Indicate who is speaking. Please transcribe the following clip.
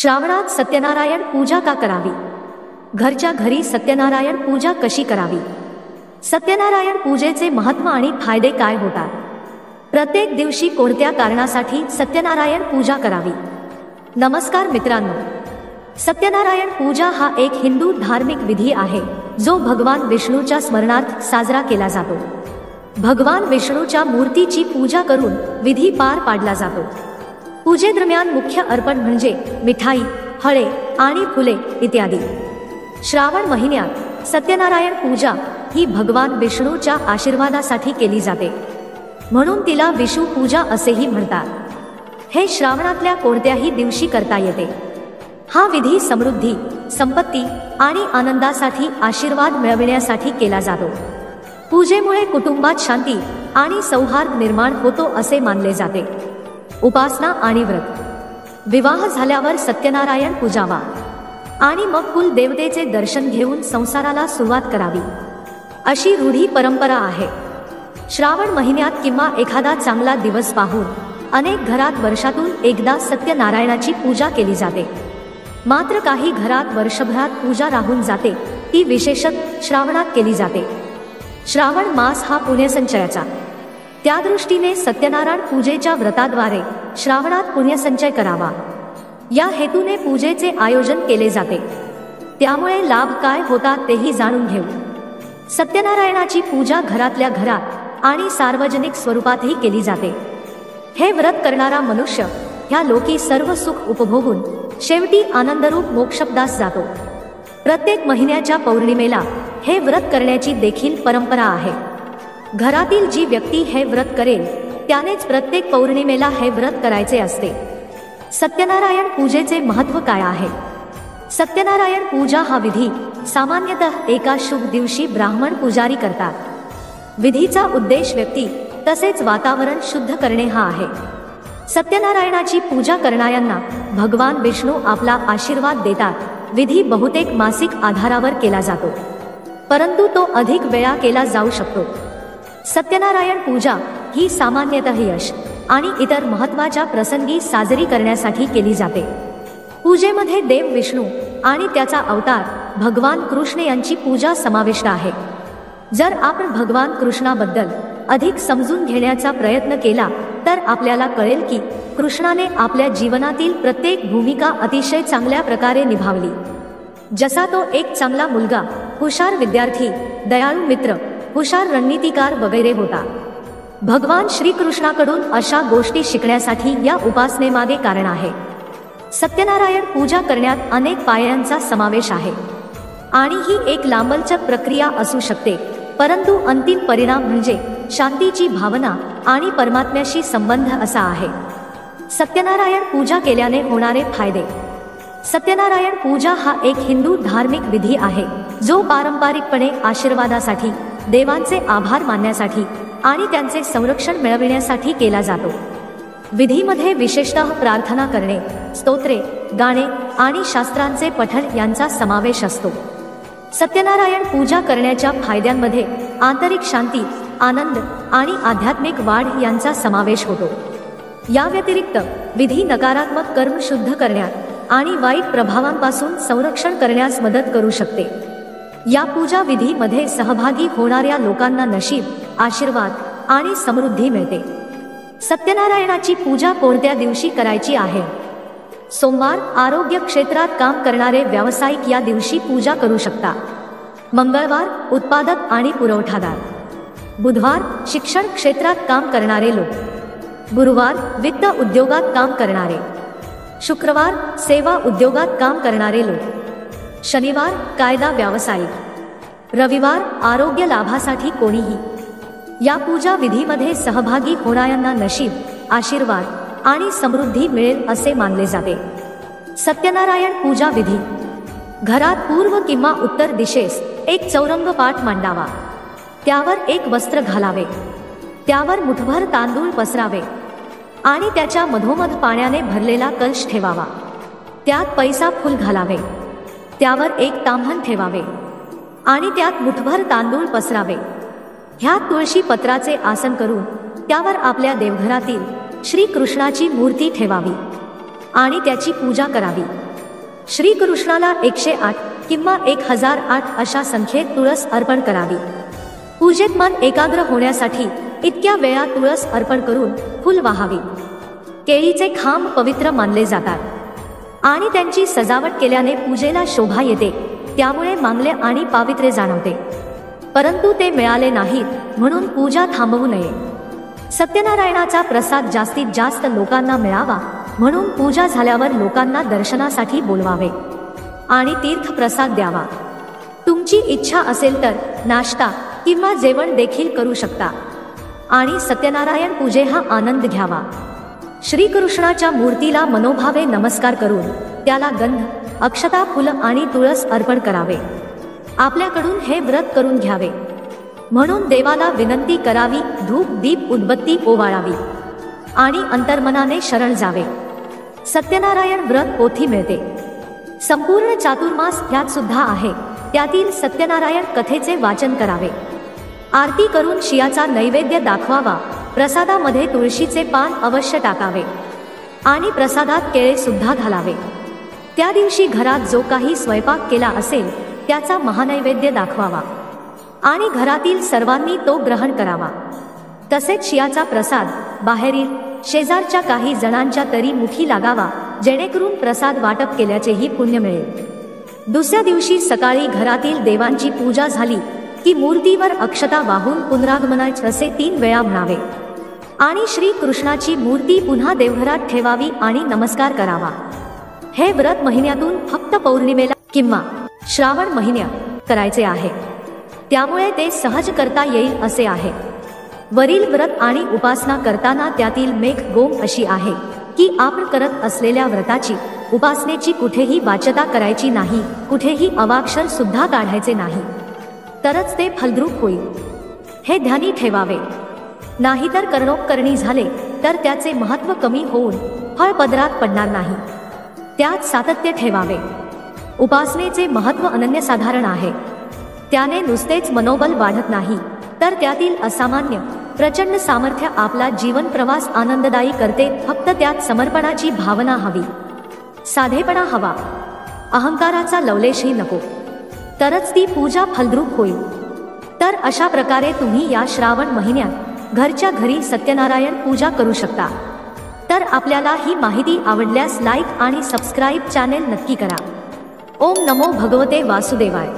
Speaker 1: श्रावणात सत्यनारायण पूजा का करावी? घरच्या घरी सत्यनारायण पूजा कशी करावी? सत्यनारायण पूजेचे महत्त्व आणि फायदे काय होतात? प्रत्येक दिवशी कोणत्या कारणासाठी सत्यनारायण पूजा करावी? नमस्कार मित्रांनो, सत्यनारायण पूजा हा एक हिंदू धार्मिक विधी आहे जो भगवान विष्णूच्या स्मरणार्थ साजरा केला जातो. भगवान विष्णूच्या मूर्तीची पूजा करून विधी पार पाडला जातो. पूजेदरम्यान मुख्य अर्पण म्हणजे मिठाई, फळे आणि फुले इत्यादी. श्रावण महिन्यात सत्यनारायण पूजा ही भगवान विष्णूच्या आशीर्वादासाठी केली जाते, म्हणून तिला विषू पूजा असेही म्हणतात. हे श्रावणातल्या कोणत्याही दिवशी करता येते. हा विधी समृद्धी, संपत्ती आणि आनंदासाठी आशीर्वाद मिळविण्यासाठी केला जातो. पूजेमुळे कुटुंबात शांती आणि सौहार्द निर्माण होतो असे मानले जाते. उपासना आणि व्रत. विवाह झाल्यावर सत्यनारायण पूजावा आणि मग कुल देवतेचे दर्शन घेऊन संसाराला सुरुवात करावी, अशी रूढी परंपरा आहे. श्रावण महिन्यात किंवा एखादा चांगला दिवस पाहून अनेक घरात वर्षातून एकदा सत्यनारायणाची पूजा केली जाते. मात्र काही घरात वर्षभरात पूजा राहून जाते, ती विशेषतः श्रावणात केली जाते. श्रावण मास हा पुण्यसंचयाचा, त्या दृष्टीने सत्यनारायण पूजेच्या व्रताद्वारे श्रावणात पुण्यसंचय करावा, या हेतूने पूजेचे आयोजन केले जाते. त्यामुळे लाभ काय होतात तेही जाणून घेऊ. सत्यनारायणाची पूजा घरातल्या घरात आणि सार्वजनिक स्वरूपातही केली जाते. हे व्रत करणारा मनुष्य ह्या लोकी सर्व सुख उपभोगून शेवटी आनंदरूप मोक्षपदास जातो. प्रत्येक महिन्याच्या पौर्णिमेला हे व्रत करण्याची देखील परंपरा आहे. घरातील जी व्यक्ती हे व्रत करेल त्यानेच प्रत्येक पौर्णिमेला हे व्रत करायचे असते. सत्यनारायण पूजेचे महत्त्व काय आहे? सत्यनारायण पूजा हा विधी सामान्यतः एका शुभ दिवशी ब्राह्मण पुजारी करतात. विधीचा उद्देश व्यक्ती तसेच वातावरण शुद्ध करणे हा आहे. सत्यनारायणाची पूजा करणाऱ्यांना भगवान विष्णू आपला आशीर्वाद देतात. विधी बहुतेक मासिक आधारावर केला जातो, परंतु तो अधिक वेळा केला जाऊ शकतो. सत्यनारायण पूजा ही सामान्यतः यश आणि इतर महत्त्वाच्या प्रसंगी साजरी करण्यासाठी केली जाते. पूजेमध्ये देव विष्णू आणि त्याचा अवतार भगवान कृष्ण यांची पूजा समाविष्ट आहे. जर आपण भगवान कृष्णाबद्दल अधिक समजून घेण्याचा प्रयत्न केला तर आपल्याला कळेल की कृष्णाने आपल्या जीवनातील प्रत्येक भूमिका अतिशय चांगल्या प्रकारे निभावली. जसा तो एक चांगला मुलगा, हुशार विद्यार्थी, दयाळू मित्र, हुशार रणनीतिकार वगैरे होता. भगवान श्रीकृष्णाकडून अशा गोष्टी शिकण्यासाठी या उपासनेमागे कारण आहे. सत्यनारायण पूजा करण्यात अनेक पायऱ्यांचा समावेश आहे आणि ही एक लांबलचक प्रक्रिया असू शकते, परंतु अंतिम परिणाम म्हणजे शांतीची भावना आणि परमात्म्याशी संबंध असा आहे. सत्यनारायण पूजा केल्याने होणारे फायदे. सत्यनारायण पूजा हा एक हिंदू धार्मिक विधी आहे जो पारंपरिकपणे आशीर्वादासाठी, देवांचे आभार मानण्यासाठी आणि त्यांचे संरक्षण मिळविण्यासाठी केला जातो. विधीमध्ये विशेषतः प्रार्थना करणे, स्तोत्रे गाणे आणि शास्त्रांचे पठण यांचा समावेश असतो. सत्यनारायण पूजा करण्याच्या फायद्यांमध्ये आंतरिक शांती, आनंद आणि आध्यात्मिक वाढ यांचा समावेश होतो. या व्यतिरिक्त विधी नकारात्मक कर्म शुद्ध करण्यात आणि वाईट प्रभावांपासून संरक्षण करण्यास मदत करू शकते. या पूजा विधीमध्ये सहभागी होणाऱ्या लोकांना नशीब, आशीर्वाद आणि समृद्धी मिळते. सत्यनारायणाची पूजा कोणत्या दिवशी करायची आहे? सोमवार, आरोग्य क्षेत्रात काम करणारे व्यावसायिक या दिवशी पूजा करू शकता. मंगळवार, उत्पादक आणि पुरवठादार. बुधवार, शिक्षण क्षेत्रात काम करणारे लोक. गुरुवार, वित्त उद्योगात काम करणारे. शुक्रवार, सेवा उद्योगात काम करणारे लोक. शनिवार, कायदा व्यावसायिक. रविवार, आरोग्य लाभासाठी कोणीही. या पूजा विधीमध्ये सहभागी होणाऱ्यांना नशीब, आशीर्वाद आणि समृद्धी मिळेल असे मानले जाते. सत्यनारायण पूजा विधी. घरात पूर्व किंवा उत्तर दिशेस एक चौरंग पाट मांडावा. त्यावर एक वस्त्र घालावे. त्यावर मुठभर तांदूळ पसरावे आणि त्याच्या मधोमध पाण्याने भरलेला कलश ठेवावा. त्यात पैसा फूल घालावे. त्यावर एक ताम्हण ठेवावे आणि त्यात मुठभर तांदूळ पसरावे. ह्या तुळशी पत्राचे आसन करून त्यावर आपल्या देवघरातील श्री कृष्णाची मूर्ती ठेवावी आणि त्याची पूजा करावी. श्रीकृष्णाला 108 किंवा 1008 अशा संख्येत तुळस अर्पण करावी। पूजेत मन एकाग्र होण्यासाठी इतक्या वेळा तुळस अर्पण करून फुल वाहावी। केळीचे खांब पवित्र मानले जातात आणि त्यांची सजावट केल्याने पूजेला शोभा येते, त्यामुळे मांगल्य आणि पावित्र्य जाणवते। परंतु ते मिळाले नाहीत म्हणून पूजा थांबवू नये। सत्यनारायणाचा प्रसाद जास्तीत जास्त लोकांना मिळावा म्हणून पूजा झाल्यावर लोकांना दर्शनासाठी बोलवावे आणि तीर्थ प्रसाद द्यावा। तुमची इच्छा असेल तर नाश्ता किंवा जेवण देखील करू शकता आणि सत्यनारायण पूजे हा आनंद घ्यावा। श्रीकृष्णाच्या मूर्तीला मनोभावे नमस्कार करून त्याला गंध, अक्षता, फुल आणि तुळस अर्पण करावे। आपल्याकडून हे व्रत करून घ्यावे म्हणून देवाला विनंती करावी, धूप, दीप, उदबत्ती ओवाळावी आणि अंतर्मनाने शरण जावे। सत्यनारायण व्रत पोथी मिळते। संपूर्ण चातुर्मास त्यात सुद्धा आहे। त्यातील सत्यनारायण कथेचे वाचन करावे। आरती करून शियाचा नैवेद्य दाखवावा। प्रसादामध्ये तुळशीचे पान अवश्य टाकावे आणि प्रसादात केळे सुद्धा घालावे। त्या दिवशी घरात जो काही स्वयंपाक केला असेल त्याचा महानैवेद्य दाखवावा आणि घरातील सर्वांनी तो ग्रहण करावा। तसेच शियाचा प्रसाद बाहेरील शेजारच्या काही जणांच्या तरी मुखी लागावा, जेणेकरून प्रसाद वाटप केल्याचेही पुण्य मिळेल। दुसऱ्या दिवशी सकाळी घरातील देवांची पूजा झाली की मूर्तीवर अक्षता वाहून पुनरागमनाचे असे 3 वेळा म्हणावे आणि श्री कृष्णाची मूर्ती पुन्हा देवघरात ठेवावी आणि नमस्कार करावा। हे व्रत महिन्यातून फक्त पौर्णिमेला किंवा श्रावण महिन्यात करायचे आहे, त्यामुळे ते सहज करता येईल असे आहे। वरील व्रत आणि उपासना करताना त्यातील मेघ गोम अशी आहे की आपण करत असलेल्या व्रताची, उपासनेची कुठेही वाच्यता करायची नाही, कुठेही अवाक्षर सुद्धा काढायचे नाही, तरच ते फलद्रूप होईल। हे ध्यानी ठेवावे, नाहीतर कर्णोपकरणी झाले तर त्याचे महत्त्व कमी होऊन फळ पदरात पडणार नाही। त्यात सातत्य ठेवावे। उपासनेचे महत्त्व अनन्यसाधारण आहे। त्याने नुसतेच मनोबल वाढत नाही, तर त्यातील असामान्य प्रचंड सामर्थ्य आपला जीवन प्रवास आनंददायी करते। फक्त त्यात समर्पणाची भावना हवी, साधेपणा हवा, अहंकाराचा लवलेशही नको, तरच ती पूजा फलद्रूप होईल। तर अशा प्रकारे तुम्ही या श्रावण महिन्यात घरच्या घरी सत्यनारायण पूजा करू शकता। तर आपल्याला ही माहिती आवडल्यास लाईक आणि सबस्क्राईब चॅनेल नक्की करा। ओम नमो भगवते वासुदेवाय।